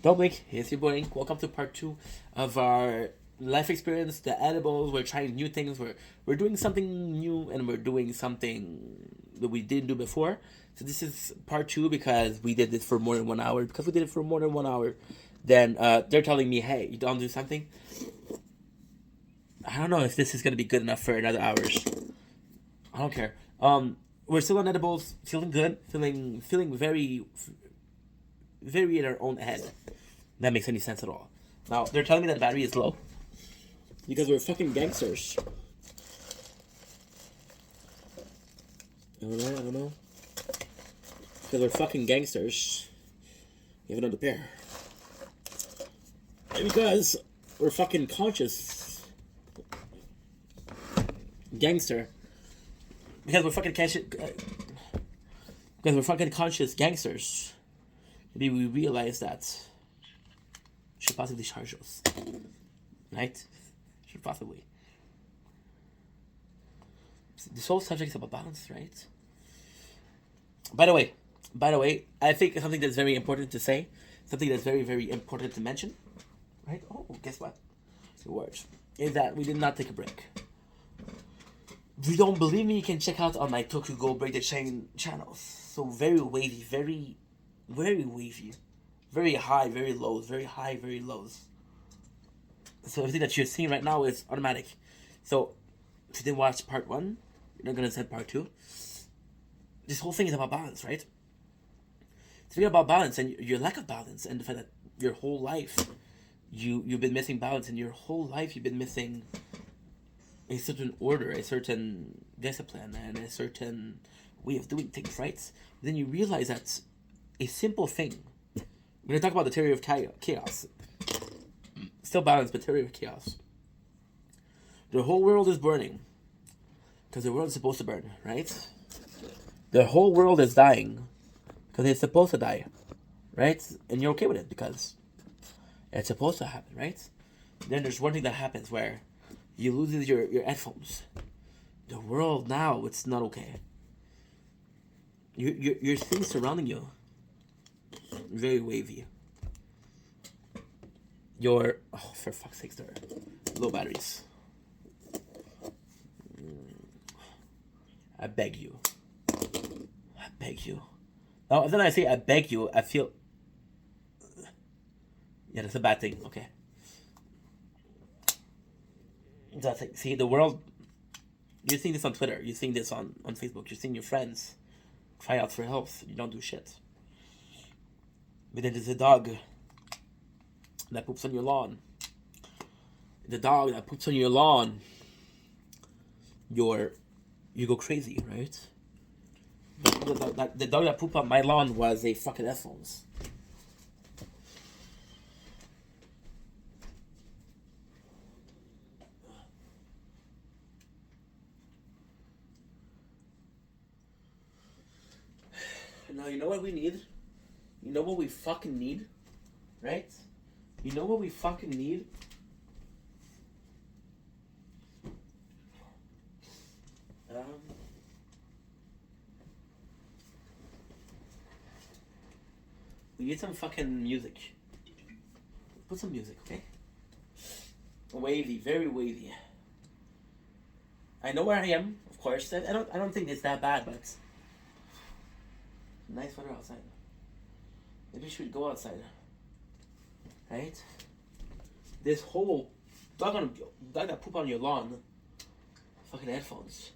Don't blink. It's your boy Ink. Welcome to part 2 of our life experience, the edibles. We're trying new things. We're doing something new, and we're doing something that we didn't do before. So this is part 2 because we did this for more than 1 hour. Because we did it for more than 1 hour, then they're telling me, "Hey, you don't do something." I don't know if this is gonna be good enough for another hours. I don't care. We're still on edibles, feeling good, feeling very in our own head. That makes any sense at all. Now they're telling me that the battery is low because we're fucking gangsters. I don't know. Because we're fucking gangsters. You have another pair. And because we're fucking conscious gangster. Because we're fucking conscious gangsters. Maybe we realize that should possibly charge us, right? Should possibly. This whole subject is about balance, right? By the way, I think something that's very important to say, something that's very, very important to mention, right? Oh, guess what? The words is that we did not take a break. If you don't believe me, you can check out on my Tokyo Go Break the Chain channels. So very wavy, very wavy. Very high, very lows, very high, very lows. So everything that you're seeing right now is automatic. So if you didn't watch part 1, you're not gonna see part 2. This whole thing is about balance, right? It's really about balance and your lack of balance, and the fact that your whole life you've been missing balance, and your whole life you've been missing a certain order, a certain discipline, and a certain way of doing things, right? Then you realize that a simple thing. We're going to talk about the theory of chaos. Still balance, but theory of chaos. The whole world is burning. Because the world is supposed to burn, right? The whole world is dying. Because it's supposed to die. Right? And you're okay with it because it's supposed to happen, right? Then there's one thing that happens where you lose your headphones. The world now, it's not okay. Your things surrounding you, very wavy. For fuck's sake, they're low batteries. I beg you. Now, then I say I beg you, I feel. Yeah, that's a bad thing. Okay. That's like, see, the world. You're seeing this on Twitter. You're seeing this on Facebook. You're seeing your friends cry out for help. You don't do shit. But then there's a dog that poops on your lawn. The dog that poops on your lawn, you go crazy, right? The dog that pooped on my lawn was a fucking headphones. Now you know what we need? You know what we fucking need? Right? You know what we fucking need? We need some fucking music. Put some music, okay? Wavy, very wavy. I know where I am, of course. I don't think it's that bad, but nice weather outside. Maybe we should go outside. Right? This whole dog that poop on your lawn. Fucking headphones.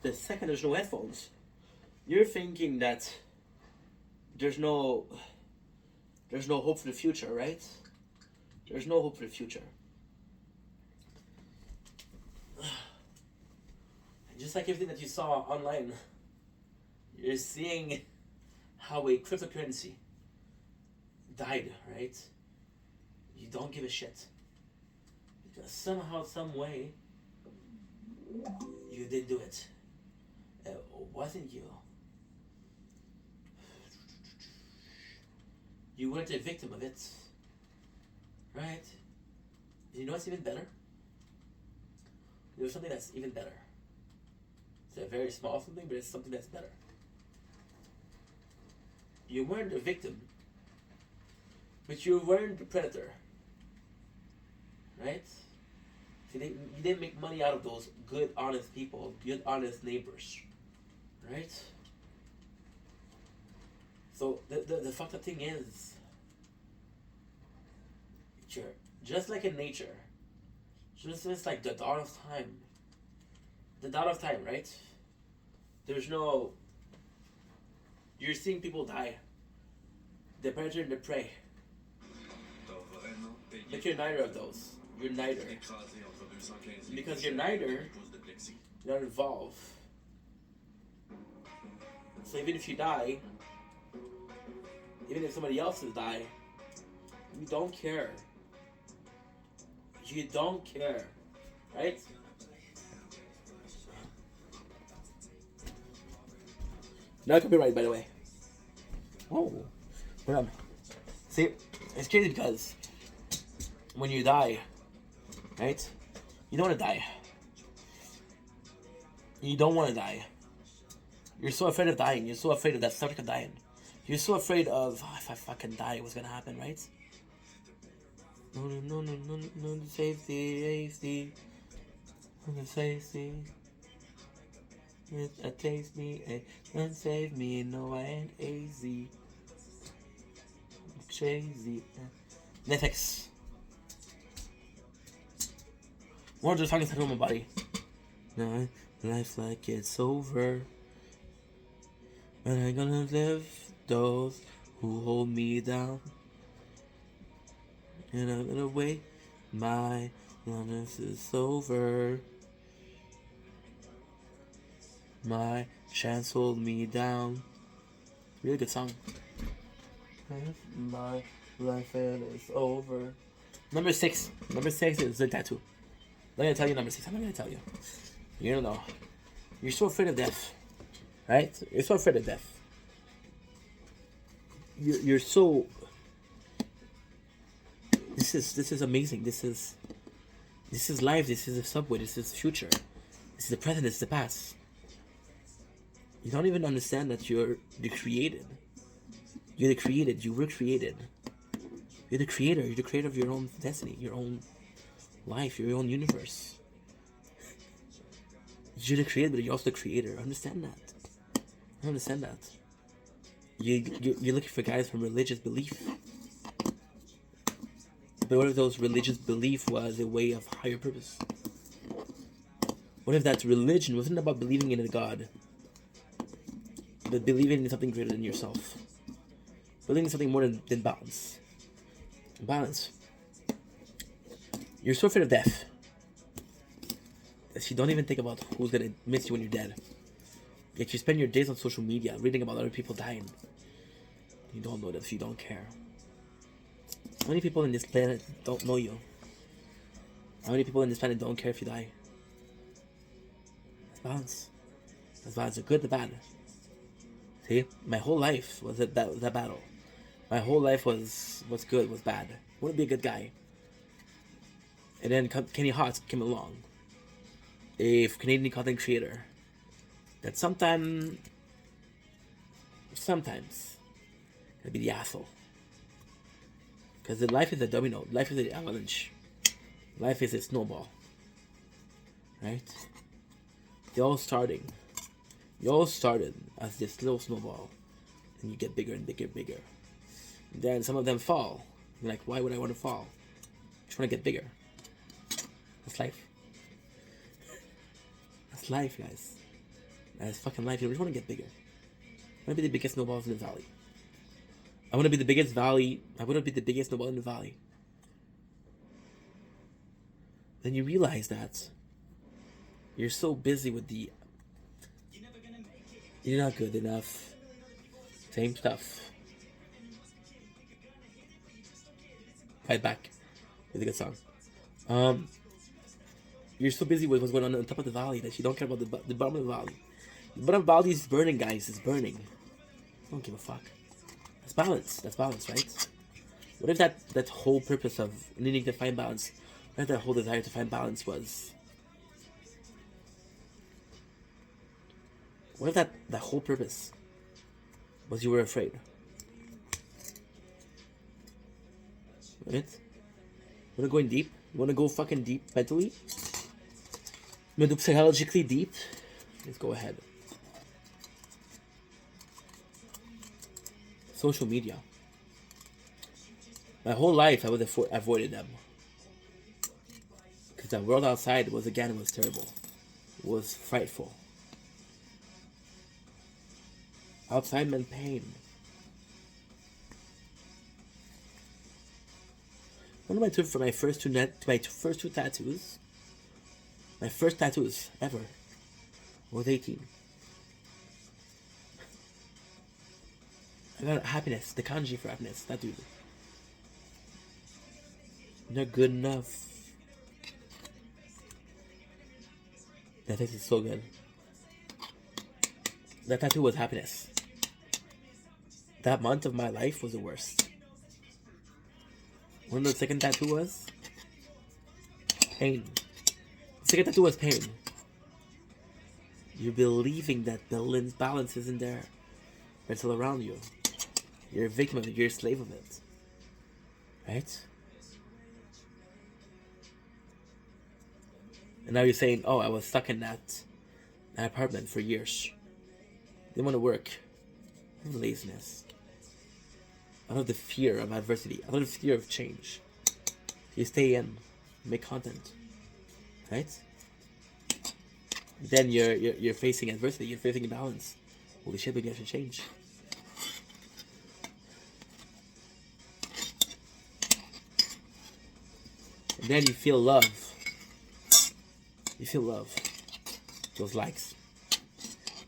The second there's no headphones, you're thinking that there's no hope for the future, right? There's no hope for the future. Just like everything that you saw online, you're seeing how a cryptocurrency died, right? You don't give a shit. Because somehow, some way, you did do it. It wasn't you. You weren't a victim of it. Right? You know what's even better? There's something that's even better. It's a very small something, but it's something that's better. You weren't a victim. but you weren't the predator, right? So you didn't make money out of those good, honest people, good, honest neighbors, right? So the fucked up thing is, you're just like in nature, just like the dawn of time. The dawn of time, right? There's no. You're seeing people die. The predator and the prey. But you're neither of those. You're neither. Because you're neither, you're not involved. So even if you die, even if somebody else has died, you don't care. You don't care. Right? No copyright, by the way. Oh. Hold on. See, it's crazy because when you die, right? You don't want to die. You don't want to die. You're so afraid of dying. You're so afraid of that subject of dying. You're so afraid of, oh, if I fucking die, what's gonna happen, right? No, safety. Safety. It takes me, and save me, no, I ain't easy. Crazy. Netflix. More just talking to my body. No, life like it's over. But I'm gonna live those who hold me down. And I'm gonna wait. My loneliness is over. My chance hold me down. Really good song. My life is over. Number 6. Number 6 is the tattoo. I'm gonna tell you number 6. I'm not gonna tell you. You don't know. You're so afraid of death. Right? You're so afraid of death. You're so. This is amazing. This is life. This is the subway. This is the future. This is the present. This is the past. You don't even understand that you're the created. You're the created. You were created. You're the creator. You're the creator of your own destiny, your own life, your own universe. You're the creator, but you're also the creator. Understand that. I understand that. You're looking for guys from religious belief. But what if those religious belief was a way of higher purpose? What if that religion wasn't about believing in a God, but believing in something greater than yourself? Believing in something more than balance. Balance. You're so afraid of death that you don't even think about who's gonna miss you when you're dead. Yet you spend your days on social media reading about other people dying. You don't know that if you don't care. How many people in this planet don't know you? How many people in this planet don't care if you die? That's balance. That's balance. The good, the bad. See? My whole life was that battle. My whole life was good, was bad. I want to be a good guy. And then Kenny Hart came along. A Canadian content creator. That sometimes gonna be the asshole. Because life is a domino. Life is an avalanche. Life is a snowball. Right? You all started as this little snowball. And you get bigger and bigger and bigger. And then some of them fall. You're like, why would I want to fall? I just want to get bigger. That's life. That's life, guys. That's fucking life. You just want to get bigger. I want to be the biggest snowballs in the valley. I want to be the biggest valley. I want to be the biggest snowball in the valley. Then you realize that you're so busy with the you're not good enough. Same stuff. Fight Back is a good song. You're so busy with what's going on top of the valley that you don't care about the bottom of the valley. The bottom of the valley is burning, guys. It's burning. I don't give a fuck. That's balance. That's balance, right? What if that whole purpose of needing to find balance, what if that whole desire to find balance was... What if that whole purpose was you were afraid? right? Wanna go in deep? Wanna go fucking deep mentally? Wanna do psychologically deep? Let's go ahead. Social media. My whole life I would have avoided them. Because the world outside was terrible. Was frightful. Outside meant pain. One of my for my first two tattoos. My first tattoos ever. I was 18. I got happiness, the kanji for happiness, tattooed. Not good enough. That face is so good. That tattoo was happiness. That month of my life was the worst. When the second tattoo was pain. The second tattoo was pain. You're believing that the balance isn't there. It's all around you. You're a victim of it. You're a slave of it. Right? And now you're saying, oh, I was stuck in that apartment for years. Didn't want to work. I have laziness. I have the fear of adversity. I have the fear of change. You stay in, make content, right? Then you're facing adversity. You're facing imbalance. Holy shit, maybe I should change. And then you feel love. You feel love. Those likes.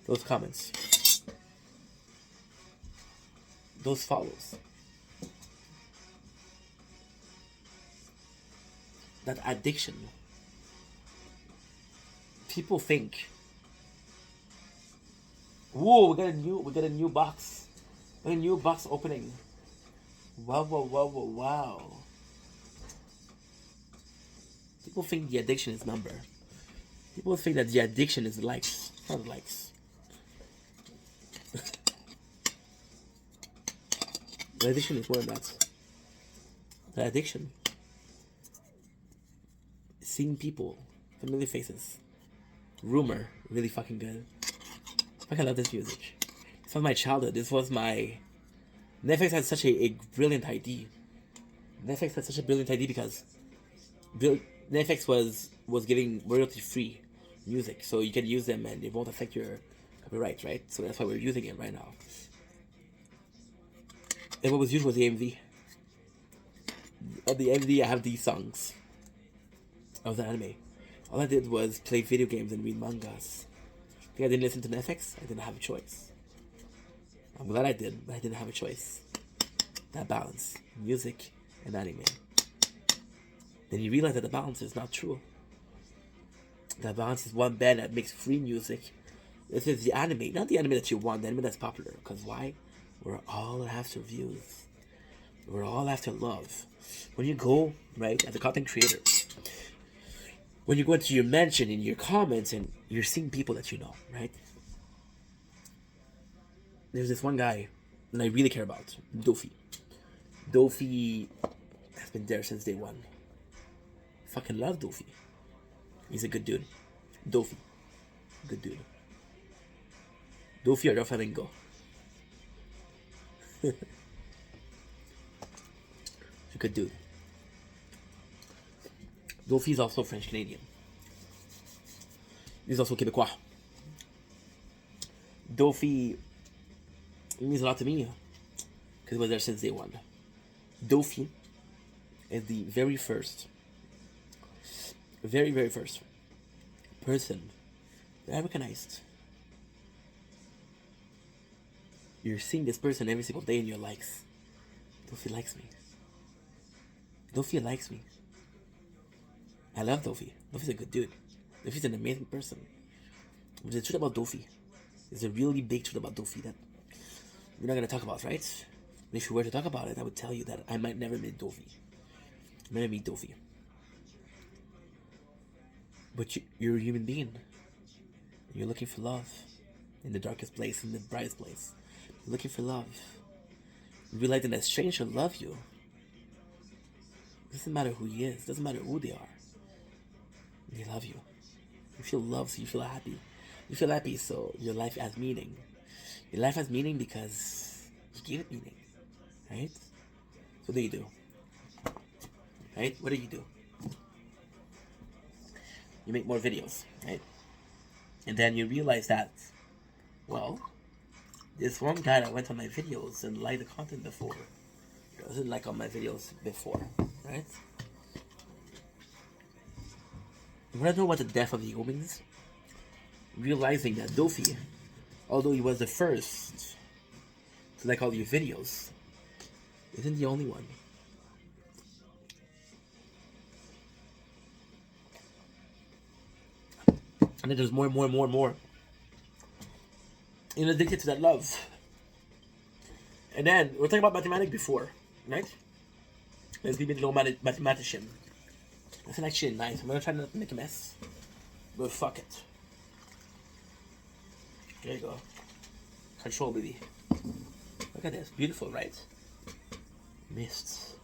Those comments. Those follows. That addiction. People think, whoa, we got a new box. A new box opening. Wow. People think the addiction is number. People think that the addiction is likes. Not likes. The addiction is more than that. The addiction. Seeing people, familiar faces. Rumor, really fucking good. I love this music. This was my childhood. This was my... Netflix had such a brilliant idea. Netflix had such a brilliant idea because Netflix was giving royalty-free music, so you can use them and it won't affect your copyright, right? So that's why we're using it right now. And what was used was the AMV. On the AMV, I have these songs of the anime. All I did was play video games and read mangas. I think I didn't listen to Netflix. I didn't have a choice. I'm glad I did, but I didn't have a choice. That balance, music and anime. Then you realize that the balance is not true. That balance is one band that makes free music. This is the anime, not the anime that you want, the anime that's popular. Because why? We're all after views. We're all after love. When you go, right, as a content creator, when you go into your mention in your comments and you're seeing people that you know, right? There's this one guy that I really care about, Dofi. Dofi has been there since day one. Fucking love Dofi. He's a good dude. Dofi. Good dude. Dofi or Doflamingo. He's a good dude. Dofi is also French Canadian. He's also Quebecois. Dofi means a lot to me because he was there since day one. Dofi is the very first person that I recognized. You're seeing this person every single day in your likes. Dofi likes me. Dofi likes me. I love Dofi. Dofi's a good dude. Dofi's an amazing person. But the truth about Dofi is a really big truth about Dofi that we're not going to talk about, right? But if you were to talk about it, I would tell you that I might never meet Dofi. Never meet Dofi. But you're a human being. You're looking for love in the darkest place, in the brightest place. You're looking for love. Realizing that a stranger love you. Doesn't matter who he is. Doesn't matter who they are. They love you. You feel loved, so you feel happy. You feel happy, so your life has meaning. Your life has meaning because you gave it meaning, right? So what do you do? Right? What do? You make more videos, right? And then you realize that, well, this one guy that went on my videos and liked the content before doesn't like all my videos before, right? You wanna know what the death of the ego means? Realizing that Dofi, although he was the first to like all your videos, isn't the only one. And then there's more and more and more and more. You're addicted to that love. And then, we were talking about mathematics before, right? Let's be a little mathematician. That's actually nice. I'm gonna try not to make a mess. But fuck it. There you go. Control, baby. Look at this. Beautiful, right? Mists.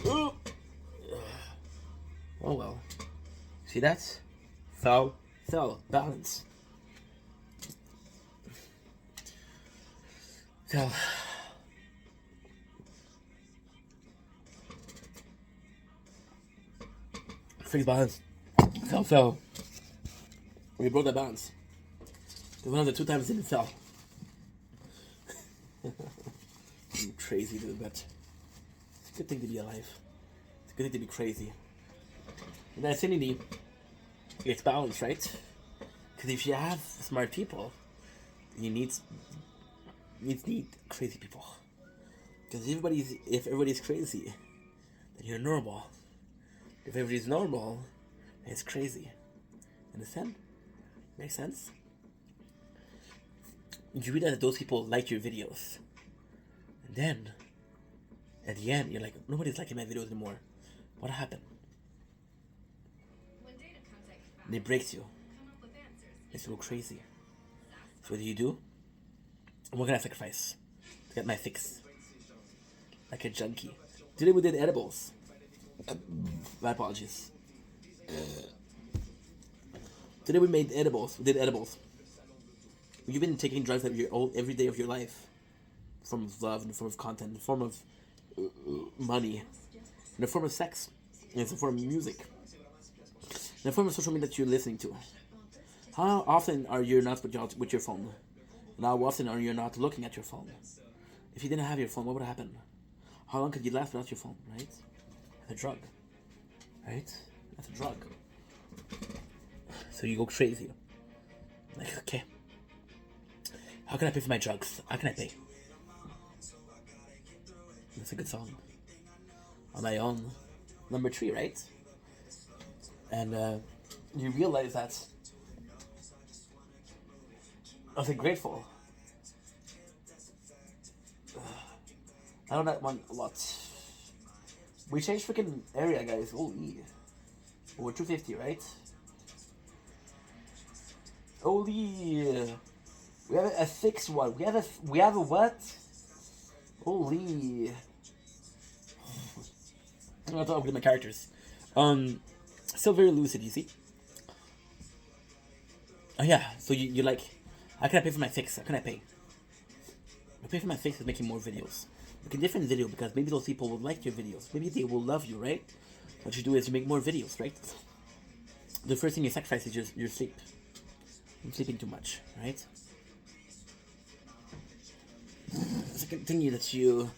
Ooh. Oh well. See that? Fell. Balance. Fell. Freeze balance. Fell. We broke that balance. One of the 2 times it didn't fell. I'm crazy, dude, but it's a good thing to be alive. It's a good thing to be crazy. And that insanity, it's balance, right? Because if you have smart people, you need crazy people. Because if everybody's crazy, then you're normal. If everybody's normal, then it's crazy. Understand? Makes sense? You realize that those people like your videos. And then, at the end, you're like, nobody's liking my videos anymore. What happened? And it breaks you. Makes you go crazy. So what do? What can I sacrifice to get my fix? Like a junkie. Today we did edibles. My apologies. Today we made edibles. We did edibles. You've been taking drugs every day of your life. In the form of love, in the form of content, in the form of money, in the form of sex, in the form of music, in the form of social media that you're listening to. How often are you not with your phone? And how often are you not looking at your phone? If you didn't have your phone, what would happen? How long could you last without your phone, right? That's a drug, right? That's a drug. So you go crazy. Like, okay. How can I pay for my drugs? How can I pay? That's a good song. On my own. Number 3, right? And you realize that I was grateful. I know that one a lot. We changed freaking area, guys. Holy. Over 250, right? Holy. We have a fixed one. We have a what? Holy. I'm gonna talk with my characters. Still very lucid, you see? Oh yeah, so you're like, how can I pay for my fix? How can I pay? I pay for my fix is making more videos. Make a different video because maybe those people will like your videos. Maybe they will love you, right? What you do is you make more videos, right? The first thing you sacrifice is your sleep. I'm sleeping too much, right? The second thing that you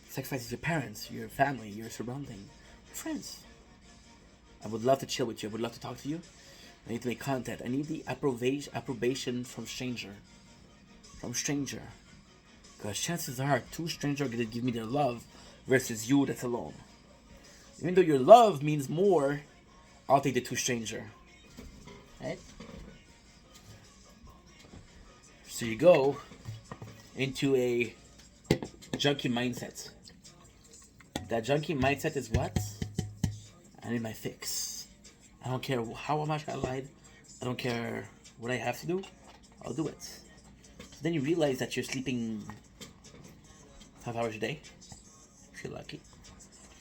sacrifice is your parents, your family, your surrounding, your friends. I would love to chill with you. I would love to talk to you. I need to make content. I need the approbation from stranger. Because chances are 2 strangers are going to give me their love versus you that's alone. Even though your love means more, I'll take the 2 stranger. Right? So you go into a junkie mindset. That junkie mindset is what? I need my fix. I don't care how much I lied. I don't care what I have to do. I'll do it. So then you realize that you're sleeping 5 hours a day. If you're lucky.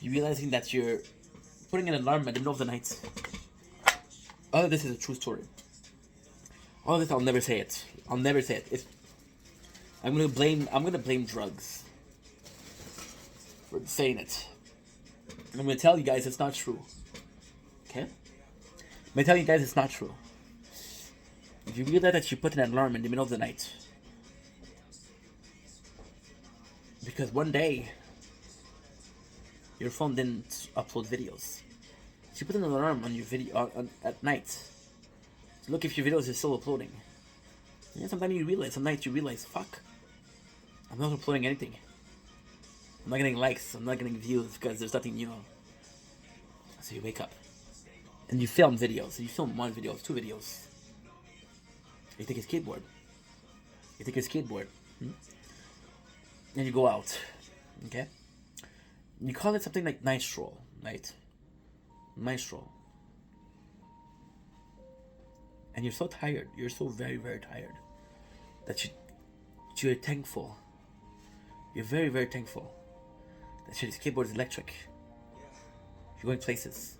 You realizing that you're putting an alarm at the middle of the night. All of this is a true story. All of this, I'll never say it. I'll never say it. I'm gonna blame drugs for saying it. And I'm gonna tell you guys it's not true. Okay? I'm gonna tell you guys it's not true. If you realize that you put an alarm in the middle of the night, because one day your phone didn't upload videos, so you put an alarm on your video at night. So look if your videos are still uploading. And sometimes you realize, fuck, I'm not uploading anything. I'm not getting likes, I'm not getting views because there's nothing new. So you wake up and you film videos. You film 1 video, 2 videos. You take a skateboard. And you go out. Okay? You call it something like night stroll, right? Night stroll. And you're so tired. You're so very, very tired that you're thankful. You're very, very thankful that your skateboard is electric. You're going places.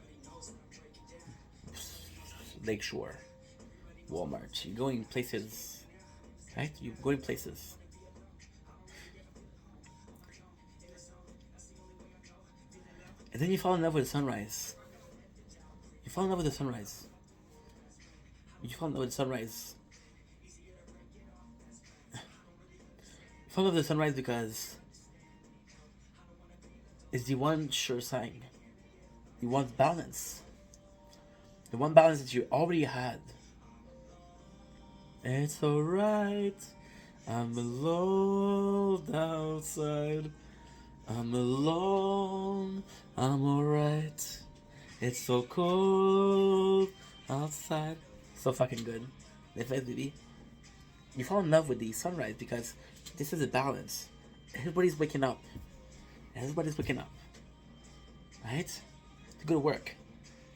Lakeshore. Walmart. You're going places. Right? You're going places. And then you fall in love with the sunrise. You fall in love with the sunrise. You fall in love with the sunrise. You fall in love with the sunrise because it's the one sure sign. The one balance. The one balance that you already had. It's alright. I'm alone outside. I'm alone. I'm alright. It's so cold outside. So fucking good. Baby. You fall in love with the sunrise because this is a balance. Everybody's waking up. Right? To go to work.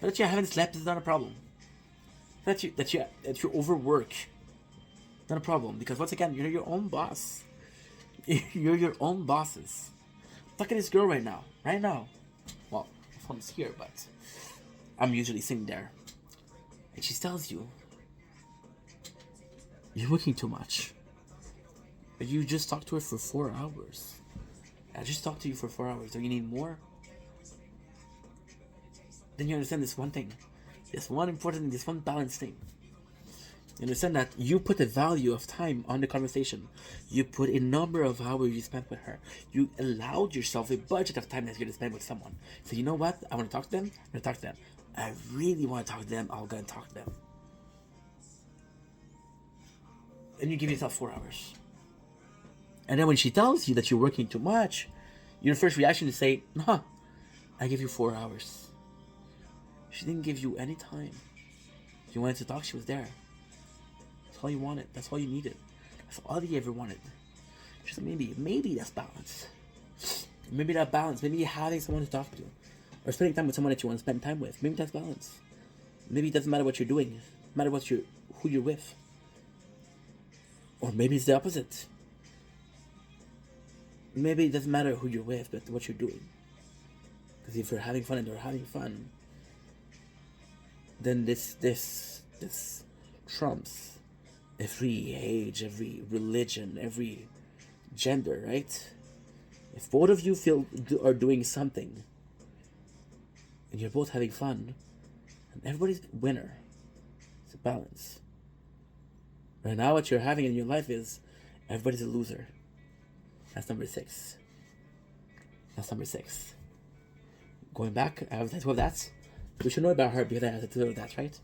That you haven't slept is not a problem. That you overwork. Not a problem, because once again, you're your own boss. You're your own bosses. Look at this girl right now. Well, my phone's here, but I'm usually sitting there. And she tells you, you're working too much. But you just talked to her for 4 hours. I just talked to you for 4 hours. Do you need more? Then you understand this one thing. This one balanced thing. You understand that you put a value of time on the conversation. You put a number of hours you spent with her. You allowed yourself a budget of time that you're going to spend with someone. So you know what? I want to talk to them. I'm going to talk to them. I really want to talk to them. I'm going to talk to them. And you give yourself 4 hours. And then when she tells you that you're working too much, your first reaction is to say, nah, I give you 4 hours. She didn't give you any time. If you wanted to talk, she was there. That's all you wanted. That's all you needed. That's all you ever wanted. Just maybe that's balance. Maybe that balance. Maybe having someone to talk to. Or spending time with someone that you want to spend time with. Maybe that's balance. Maybe it doesn't matter what you're doing. It matters who you're with. Or maybe it's the opposite. Maybe it doesn't matter who you're with, but what you're doing. Because if you're having fun and they're having fun, then this trumps every age, every religion, every gender, right? If both of you are doing something, and you're both having fun, and everybody's winner, it's a balance. Right now, what you're having in your life is everybody's a loser. That's number 6. Going back, I have a tattoo of that. We should know about her because I have a tattoo of that, right?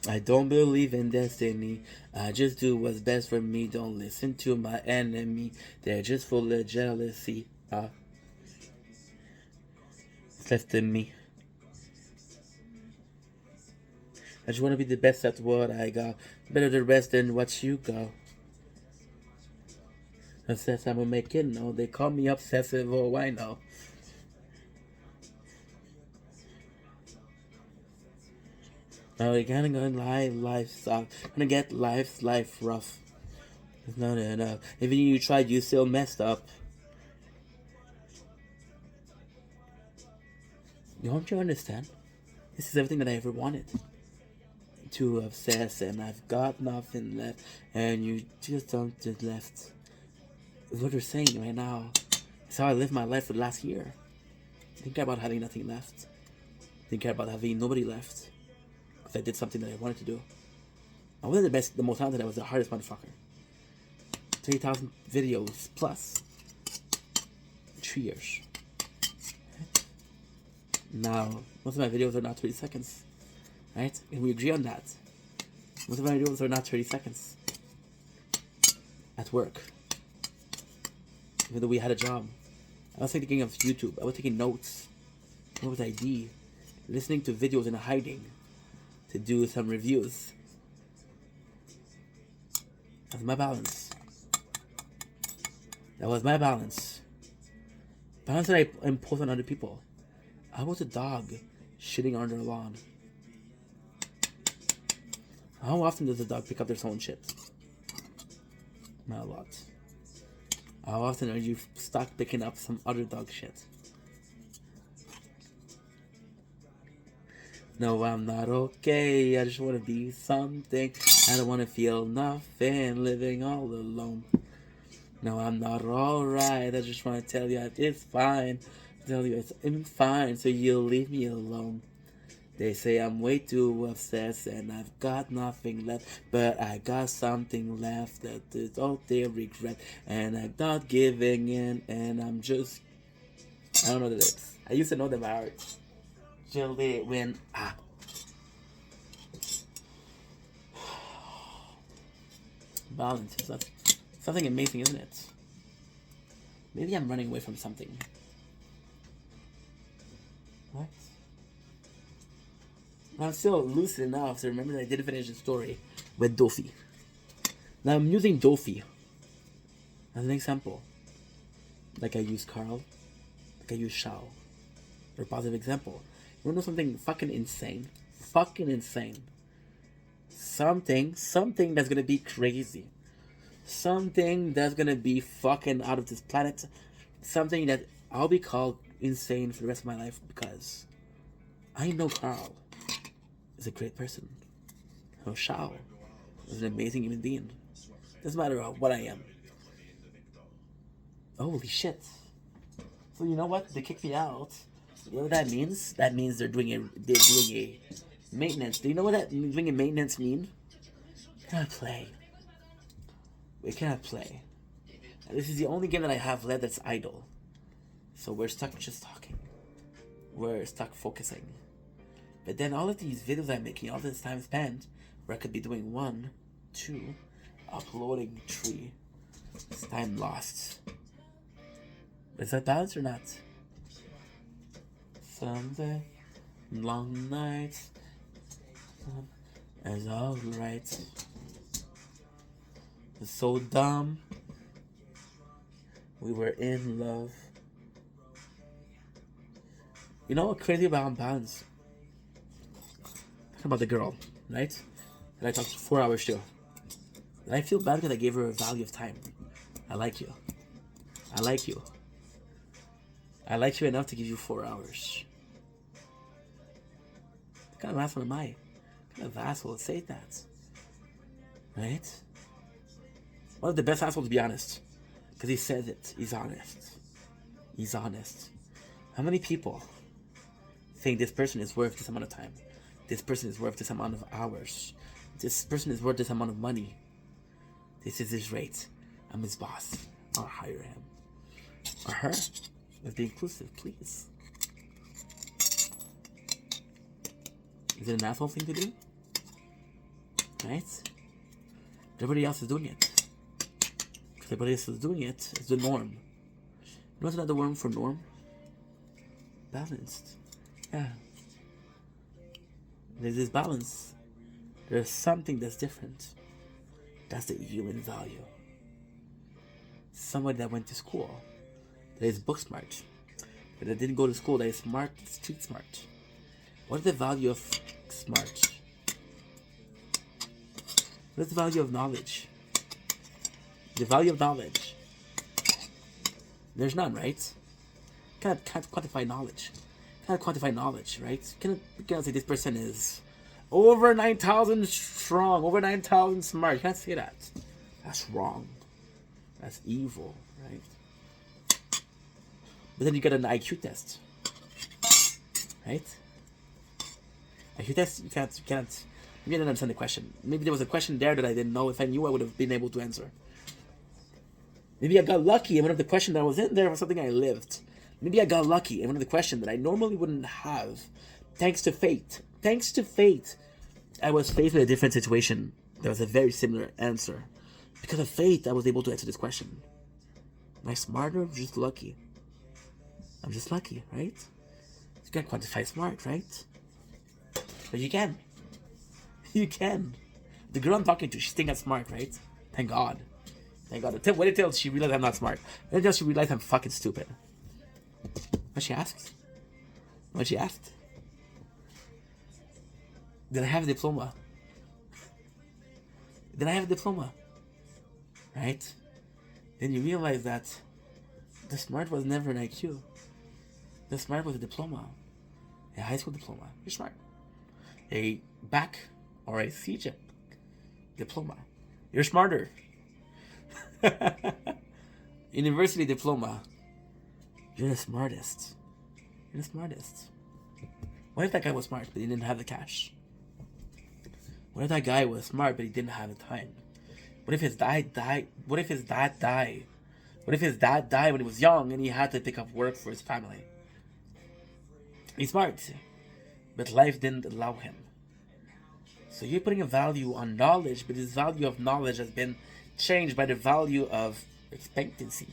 I don't believe in destiny. I just do what's best for me. Don't listen to my enemy. They're just full of jealousy. It's left in me. I just want to be the best at what I got. Better the rest than what you got. Obsessed, I'm a make it no. They call me obsessive, oh I know. Now we gotta go life sucks. Gonna get life rough. It's not enough. Even you tried, you still messed up. Don't you understand? This is everything that I ever wanted. To obsess, and I've got nothing left, and you just don't just left. Is what you're saying right now. It's how I lived my life for the last year. Didn't care about having nothing left. Didn't care about having nobody left. Because I did something that I wanted to do. I wasn't the most talented, I was the hardest motherfucker. 3,000 videos plus. 3 years. Now, most of my videos are not 30 seconds. Right? And we agree on that. Most of my videos are not 30 seconds. At work. Even though we had a job. I was thinking of YouTube. I was taking notes. What was ID? Listening to videos and hiding. To do some reviews. That's my balance. That was my balance. Balance that I impose on other people. I was a dog shitting on their lawn. How often does a dog pick up their own shit? Not a lot. How often are you stuck picking up some other dog shit? No, I'm not okay. I just want to be something. I don't want to feel nothing. Living all alone. No, I'm not alright. I just want to tell you it's fine. Tell you I'm fine, so you'll leave me alone. They say I'm way too obsessed and I've got nothing left, but I got something left that is all their regret, and I'm not giving in, and I'm just, I don't know the lyrics. I used to know them by heart. Till they win. Balance is something amazing, isn't it? Maybe I'm running away from something. What? I'm still lucid enough to remember that I did finish the story with Dofi. Now I'm using Dofi as an example. Like I use Carl, like I use Shao. For a positive example. You wanna know something fucking insane? Fucking insane. Something that's gonna be crazy. Something that's gonna be fucking out of this planet. Something that I'll be called insane for the rest of my life because I know Carl is a great person. I know Shao is an amazing human being. Doesn't matter what I am. Holy shit. So you know what? They kicked me out. You know what that means? That means they're doing a maintenance. Do you know what that doing a maintenance mean? We cannot play. We cannot play. And this is the only game that I have left that's idle. So we're stuck just talking. We're stuck focusing. But then all of these videos I'm making, all this time spent, where I could be doing 1, 2, uploading 3. It's time lost. Is that balanced or not? Someday, long nights, it's alright. It's so dumb. We were in love. You know what's crazy about balance? Talking about the girl, right? That I talked 4 hours to. And I feel bad because I gave her a value of time. I like you. I like you. I like you enough to give you 4 hours. What kind of asshole am I? What kind of asshole would say that? Right? One of the best assholes, to be honest. Because he says it. He's honest. He's honest. How many people think this person is worth this amount of time? This person is worth this amount of hours. This person is worth this amount of money. This is his rate. I'm his boss. I'll hire him. Or her. Let's be inclusive, please. Is it an asshole thing to do? Right? Everybody else is doing it. Because everybody else is doing it. It's the norm. You know what's another word for norm? Balanced. Yeah. There's this balance. There's something that's different. That's the human value. Somebody that went to school, that is book smart, but that didn't go to school, that is smart, street smart. What is the value of smart? What is the value of knowledge? The value of knowledge. There's none, right? Can't quantify knowledge. cannot quantify knowledge, right? You cannot say this person is over 9,000 strong, over 9,000 smart. You can't say that. That's wrong. That's evil, right? But then you get an IQ test, right? IQ test, you can't. Maybe I didn't understand the question. Maybe there was a question there that I didn't know. If I knew, I would have been able to answer. Maybe I got lucky and one of the questions that was in there was something I lived. Maybe I got lucky and one of the questions that I normally wouldn't have, thanks to fate. Thanks to fate, I was faced with a different situation. There was a very similar answer. Because of fate, I was able to answer this question. Am I smarter or just lucky? I'm just lucky, right? You can't quantify smart, right? But you can. You can. The girl I'm talking to, she's thinking I'm smart, right? Thank God. Thank God. Wait until she realizes I'm not smart. Wait until she realizes I'm fucking stupid. What she asked? What she asked? Did I have a diploma? Did I have a diploma? Right? Then you realize that the smart was never an IQ. The smart was a diploma. A high school diploma. You're smart. A back or a CJ diploma. You're smarter. University diploma. You're the smartest. You're the smartest. What if that guy was smart but he didn't have the cash? What if that guy was smart but he didn't have the time? What if his dad died? What if his dad died? What if his dad died when he was young and he had to pick up work for his family? He's smart, but life didn't allow him. So you're putting a value on knowledge, but this value of knowledge has been changed by the value of expectancy.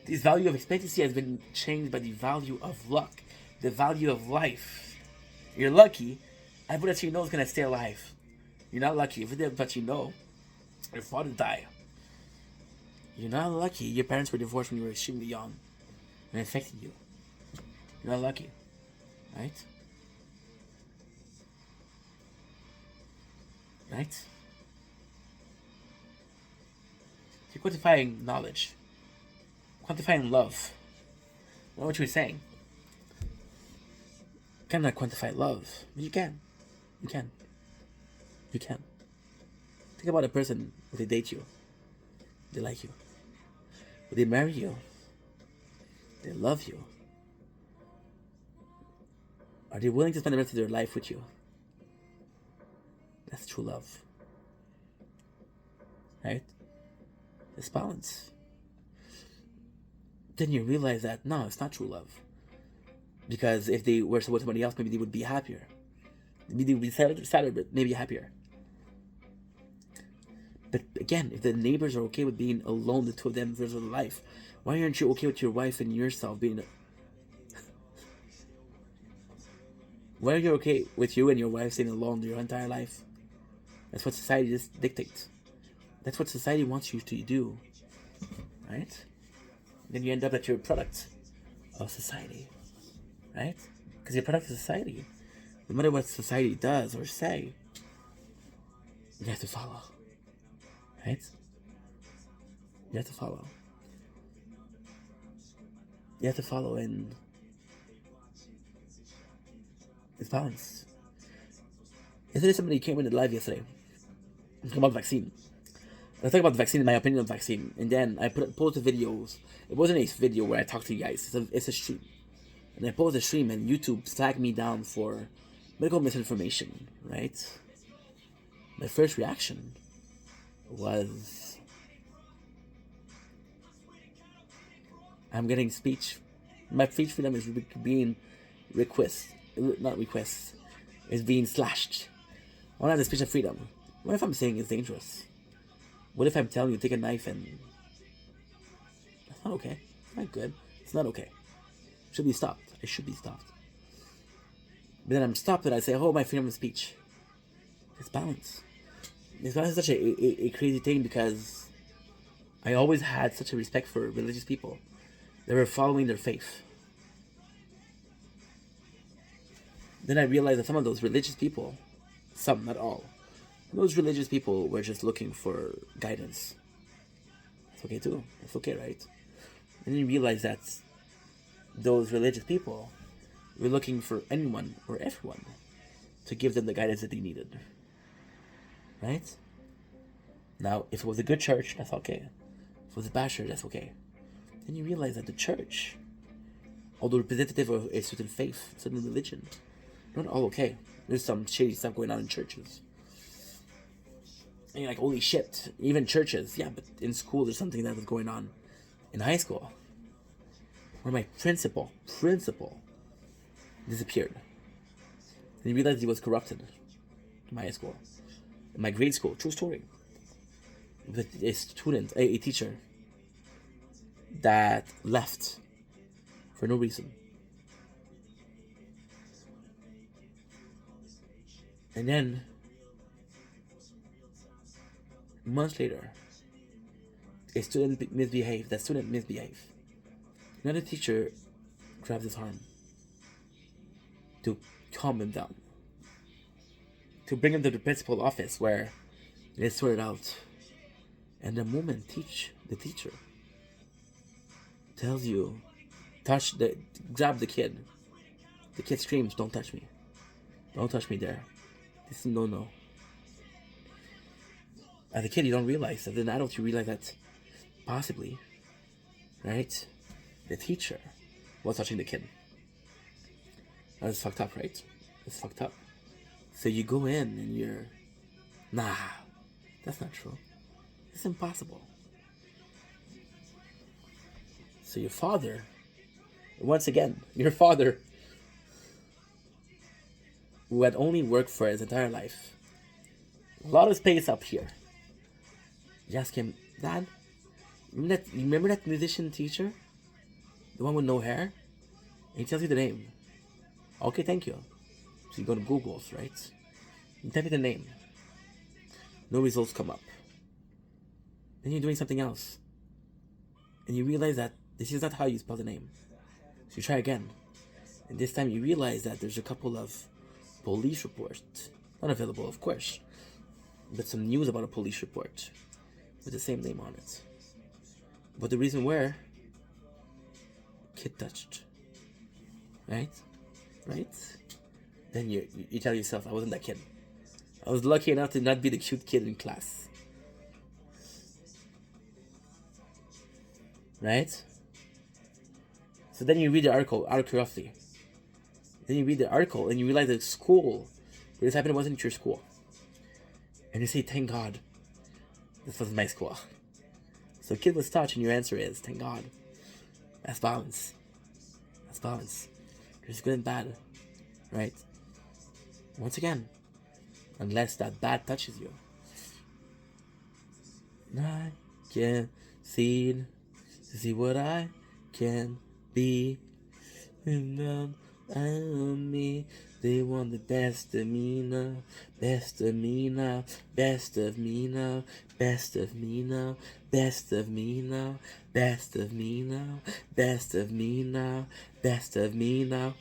This value of expectancy has been changed by the value of luck, the value of life. You're lucky, everybody that you know is going to stay alive. You're not lucky, everybody that you know, your father died. You're not lucky, your parents were divorced when you were extremely young and it affected you. You're not lucky, right? Right? You're quantifying knowledge, quantifying love. I know what you were saying. You cannot quantify love, but you can. You can. You can. Think about a person when they date you. They like you. When they marry you, they love you. Are they willing to spend the rest of their life with you? That's true love. Right? It's balance. Then you realize that, no, it's not true love. Because if they were with somebody else, maybe they would be happier. Maybe they would be sadder, but maybe happier. But again, if the neighbors are okay with being alone, the two of them, for the rest of their life, why aren't you okay with your wife and yourself being... Why are you okay with you and your wife staying alone your entire life? That's what society just dictates. That's what society wants you to do. Right? Then you end up that you're a product of society. Right? Because you're a product of society. No matter what society does or say, you have to follow. Right? You have to follow. You have to follow, and it's balanced. Yesterday somebody came in the live yesterday. About vaccine. I was talking about the vaccine, my opinion on vaccine, and then I posted videos. It wasn't a video where I talked to you guys. It's a stream, and I posted a stream, and YouTube flagged me down for medical misinformation. Right? My first reaction was, I'm getting speech. My speech freedom is being is being slashed. I don't have the speech of freedom. What if I'm saying it's dangerous? What if I'm telling you to take a knife and... That's not okay. It's not good. It's not okay. It should be stopped. It should be stopped. But then I'm stopped and I say, oh, my freedom of speech. It's balance. It's not such a crazy thing because I always had such a respect for religious people. They were following their faith. Then I realized that some of those religious people, some, not all, those religious people were just looking for guidance. It's okay too. It's okay, right? And then you realize that those religious people We're looking for anyone or everyone to give them the guidance that they needed. Right? Now, if it was a good church, that's okay. If it was a bad church, that's okay. Then you realize that the church, although representative of a certain faith, certain religion, not all okay. There's some shady stuff going on in churches. And you're like, holy shit, even churches. Yeah, but in school there's something that was going on. In high school, where my principal disappeared. And he realized he was corrupted in my high school. In my grade school, true story. With a student, a teacher, that left for no reason. And then, months later, a student misbehaved. That student misbehaved. Another teacher grabbed his arm to calm him down, to bring him to the principal office where they sort it out. And the moment the teacher tells you, grab the kid screams, "Don't touch me! Don't touch me there! This is no." As a kid, you don't realize. As an adult, you realize that possibly, right, the teacher was touching the kid. That's fucked up, right? It's fucked up. So you go in and you're, nah, that's not true. It's impossible. So your father, once again, your father, who had only worked for his entire life, a lot of space up here. You ask him, Dad, remember that musician teacher? The one with no hair? And he tells you the name. Okay, thank you. So you go to Google's, right? You type in the name. No results come up. Then you're doing something else. And you realize that this is not how you spell the name. So you try again. And this time you realize that there's a couple of police reports. Not available, of course. But some news about a police report with the same name on it. But the reason where, kid touched. Right? Then you tell yourself, I wasn't that kid. I was lucky enough to not be the cute kid in class. Right? So then you read the article out of curiosity. Then you read the article and you realize that school where this happened wasn't your school. And you say, thank God, this wasn't my school. So kid was touched and your answer is, thank God. That's balance. There's good and bad. Right? Once again, unless that bad touches you. I can see what I can be. And then me, they want the best of me now, best of me now, best of me now, best of me now, best of me now, best of me now, best of me now, best of me now.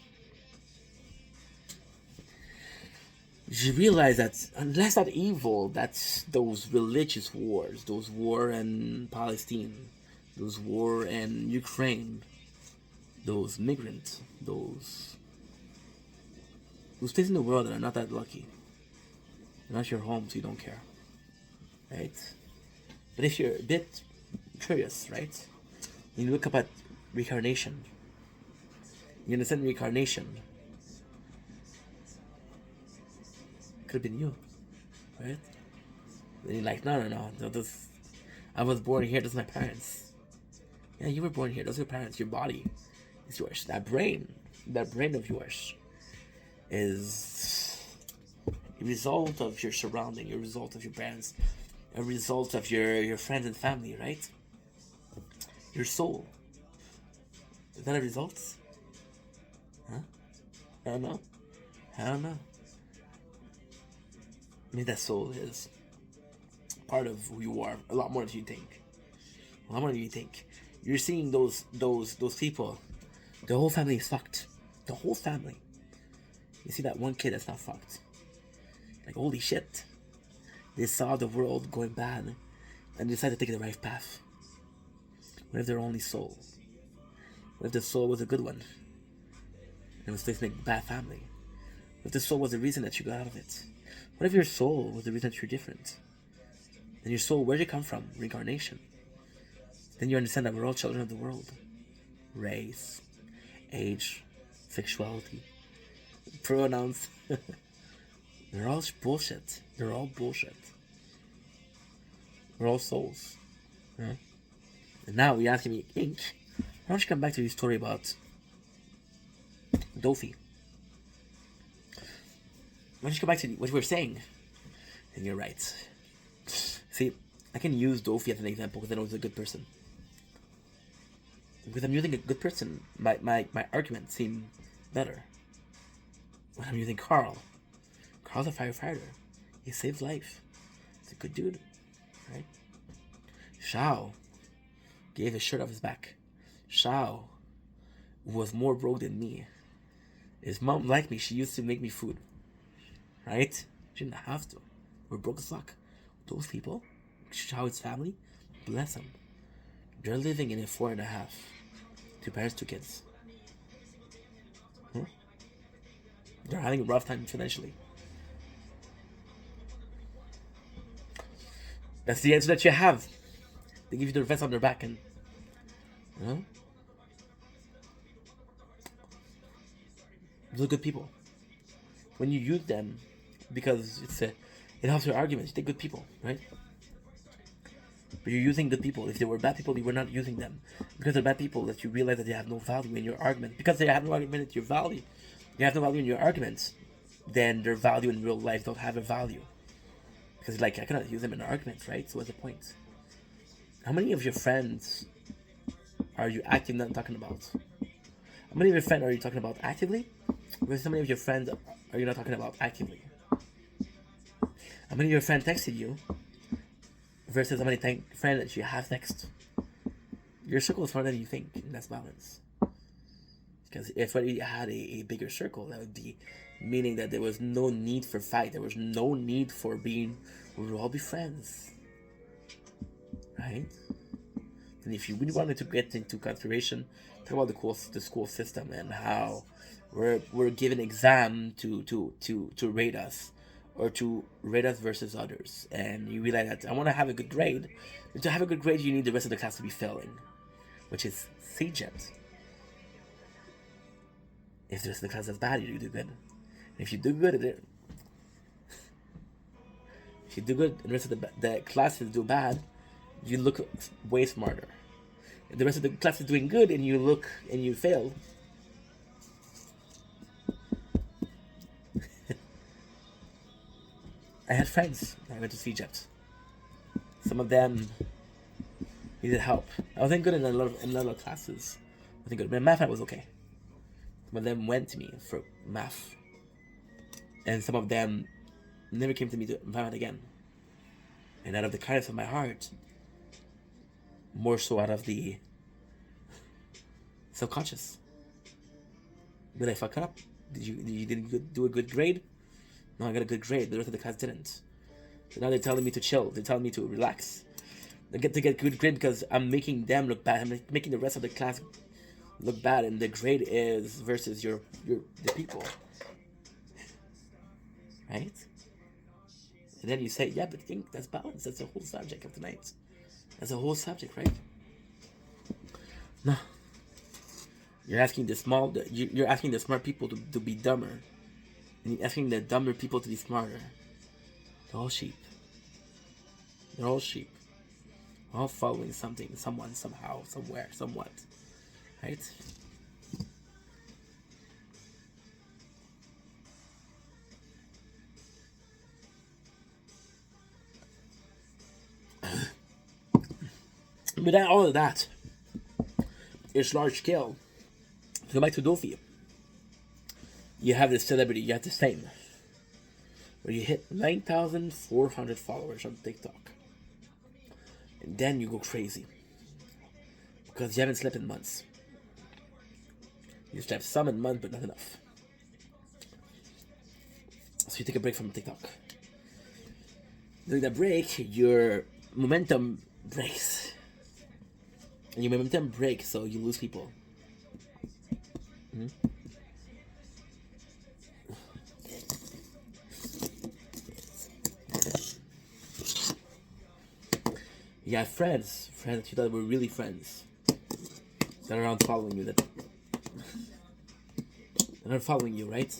You realize that unless that evil, that's those religious wars, those war in Palestine, those war in Ukraine, those migrants, those places in the world that are not that lucky. They're not your home, so you don't care. Right? But if you're a bit curious, right? You look up at reincarnation. You understand reincarnation. Could have been you. Right? Then you're like, no, this, I was born here, those are my parents. Yeah, you were born here, those are your parents, your body is yours. That brain of yours is a result of your surrounding, a result of your parents, a result of your friends and family, right? Your soul. Is that a result? Huh? I don't know. Maybe that soul is part of who you are, a lot more than you think. You're seeing those people. The whole family is fucked. The whole family. You see that one kid that's not fucked. Like, holy shit. They saw the world going bad and decided to take the right path. What if their only soul? What if the soul was a good one? and mistakes make bad family? What if the soul was the reason that you got out of it? What if your soul was the reason that you're different? And your soul, where did it come from? Reincarnation. Then you understand that we're all children of the world. Race, age, sexuality, pronouns. They're all bullshit. They're all bullshit. We're all souls. Huh? And now you're asking me, Ink, why don't you come back to your story about Dofi? Why don't you go back to what we were saying? And you're right. See, I can use Dofi as an example because I know he's a good person. Because I'm using a good person, my arguments seem better. When I'm using Carl's a firefighter. He saves life. He's a good dude, right? Shao gave his shirt off his back. Shao was more broke than me. His mom liked me. She used to make me food, right? She didn't have to. We're broke as fuck. Those people, Shao's family, bless them. They're living in a 4.5. 2 parents, 2 kids. They're having a rough time financially. That's the answer that you have. They give you the vest on their back and, those are good people. When you use them, because it helps your arguments, they're good people, right? But you're using good people. If they were bad people, you were not using them. Because they're bad people that you realize that they have no value in your argument. Because they have no argument in your value. They have no value in your arguments. Then their value in real life don't have a value. Because I cannot use them in an argument, right? So what's the point? How many of your friends are you actively not talking about? How many of your friends are you talking about actively? Versus how many of your friends are you not talking about actively? How many of your friends texted you versus how many friends that you have text? Your circle is smaller than you think, and that's balance. Because if you had a bigger circle, that would be meaning that there was no need for fight. There was no need for we would all be friends. Right? And if you really wanted to get into consideration, talk about the school system and how we're given exam to rate us, or to rate us versus others. And you realize that I want to have a good grade. And to have a good grade, you need the rest of the class to be failing, which is CGET. If the rest of the class is bad, you do good. And if you do good at it, if you do good and the rest of the classes do bad, you look way smarter. If the rest of the class is doing good and you fail, I had friends that I went to CGET. Some of them needed help. I wasn't good in a lot of classes. I wasn't good. But math I was okay. Some of them went to me for math. And some of them never came to me to math again. And out of the kindness of my heart, more so out of the subconscious. Did I fuck up? You didn't do a good grade? No, I got a good grade. The rest of the class didn't. So now they're telling me to chill. They're telling me to relax. They get to get good grade because I'm making them look bad. I'm making the rest of the class look bad, and the grade is versus the people, right? And then you say, yeah, but think that's balance. That's the whole subject of tonight. That's the whole subject, right? No. You're asking you're asking the smart people to be dumber. And you're asking the dumber people to be smarter. They're all sheep. They're all sheep. We're all following something, someone, somehow, somewhere, somewhat. Right? But all of that is large scale. To go back to Dofi, you have this celebrity, you have this fame, where you hit 9,400 followers on TikTok. And then you go crazy. Because you haven't slept in months. You slept some in months, but not enough. So you take a break from TikTok. During that break, your momentum breaks. And your momentum breaks, so you lose people. You had friends you thought were really friends that are around following you, that are following you, right?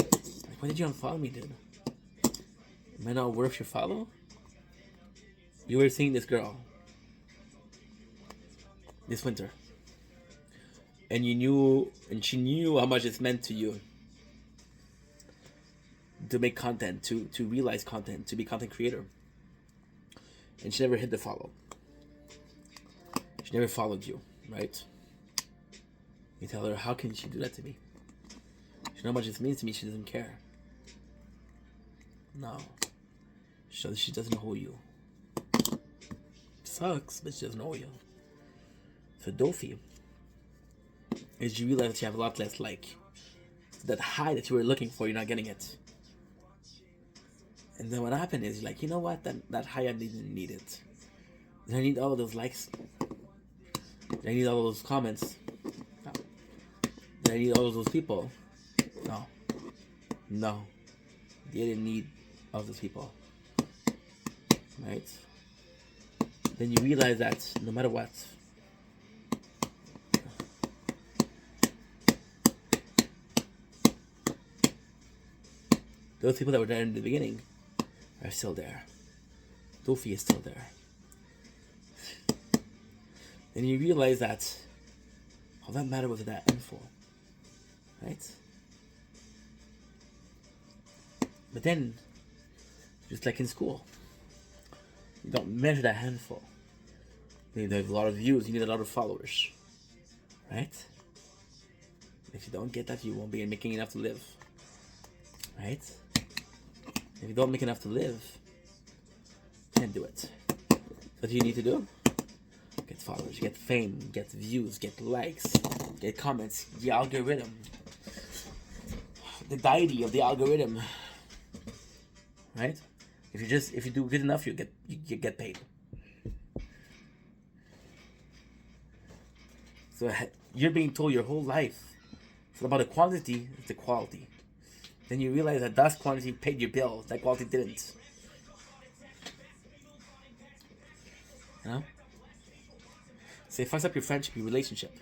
Like, why did you unfollow me, dude? Am I not worth your follow? You were seeing this girl this winter, and she knew how much it's meant to you to make content, to realize content, to be content creator. And she never hit the follow. She never followed you, right? You tell her, how can she do that to me? She knows how much it means to me, she doesn't care. No. She doesn't know you. Sucks, but she doesn't know you. So Dofi, is you realize that you have a lot less, like, that high that you were looking for, you're not getting it. And then what happened is, like, you know what? That high I didn't need it. Did I need all of those likes? Did I need all of those comments? No. Did I need all of those people? No. No. You didn't need all those people. Right? Then you realize that no matter what, those people that were there in the beginning are still there. Dofi is still there. And you realize that all that mattered was that info. Right? But then, just like in school, you don't measure that handful. You need to have a lot of views, you need a lot of followers. Right? If you don't get that, you won't be making enough to live. Right? If you don't make enough to live, you can't do it. So what you need to do? Get followers, get fame, get views, get likes, get comments, the algorithm. The deity of the algorithm. Right? If you do good enough, you get paid. So you're being told your whole life it's about the quantity, it's the quality. Then you realize that quantity paid your bills, that quality didn't. You know? So it fucks up your friendship, your relationship.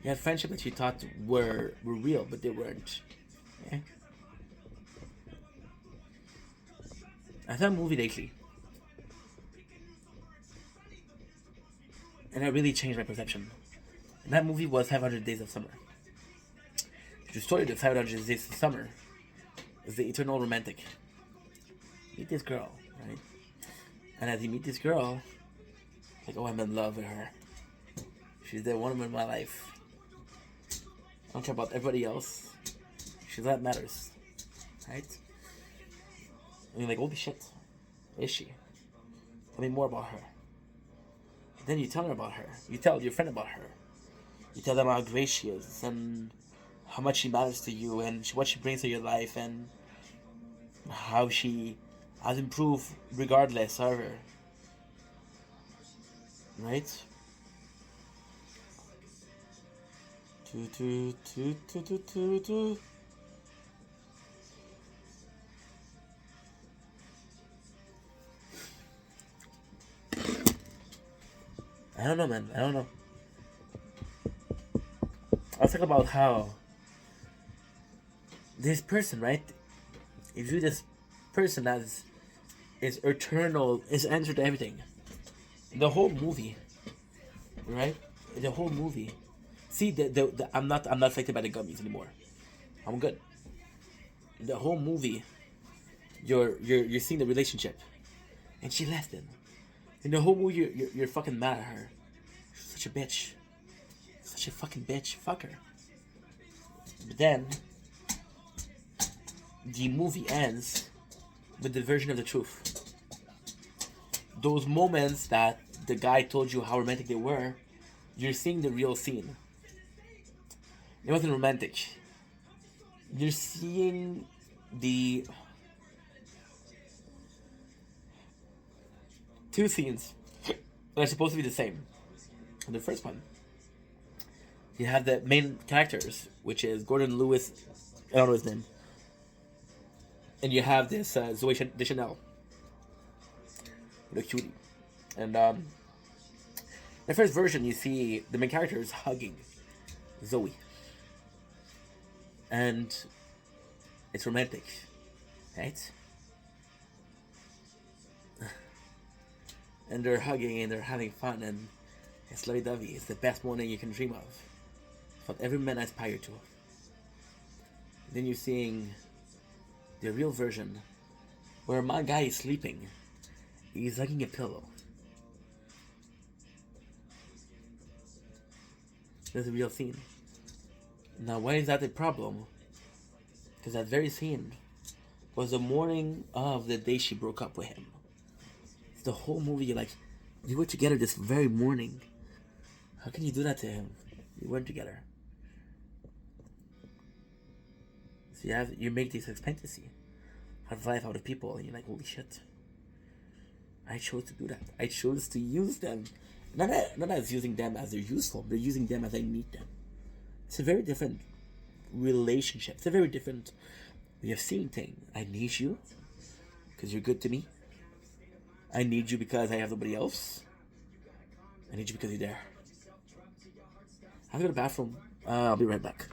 You had friendship that you thought were real, but they weren't. Yeah? I saw a movie lately, and it really changed my perception. And that movie was 500 Days of Summer. The story of the 500 Days of Summer is the eternal romantic. Meet this girl, right? And as you meet this girl, like, oh, I'm in love with her. She's the woman in my life. I don't care about everybody else. She's that matters, right? And you're like, holy shit, is she? Tell me more about her. Then you tell her about her. You tell your friend about her. You tell them how great she is and how much she matters to you and what she brings to your life and how she has improved regardless of her. Right? I don't know, man. I don't know. I was talking about how this person, right? If you this person as is eternal, is answer to everything. The whole movie, right? The whole movie. See, the I'm not affected by the gummies anymore. I'm good. The whole movie, you're seeing the relationship, and she left him. In the whole movie, you're fucking mad at her. She's such a bitch. Such a fucking bitch. Fuck her. But then, the movie ends with the version of the truth. Those moments that the guy told you how romantic they were, you're seeing the real scene. It wasn't romantic. You're seeing the two scenes that are supposed to be the same. In the first one, you have the main characters, which is Gordon Lewis, I don't know his name, and you have this Zoe Deschanel, the cutie, And the first version, you see the main character is hugging Zoe, and it's romantic, right? And they're hugging and they're having fun, and it's lovey-dovey. It's the best morning you can dream of. It's what every man aspires to. Then you're seeing the real version, where my guy is sleeping. He's hugging a pillow. That's a real scene. Now, why is that a problem? Because that very scene was the morning of the day she broke up with him. It's the whole movie, you're like, you were together this very morning. How can you do that to him? You weren't together. So you make this fantasy of life out of people, and you're like, holy shit. I chose to do that. I chose to use them. Not as using them as they're useful, but using them as I need them. It's a very different relationship. It's a very different way of seeing things. I need you because you're good to me. I need you because I have nobody else. I need you because you're there. I'm going to go to the bathroom. I'll be right back.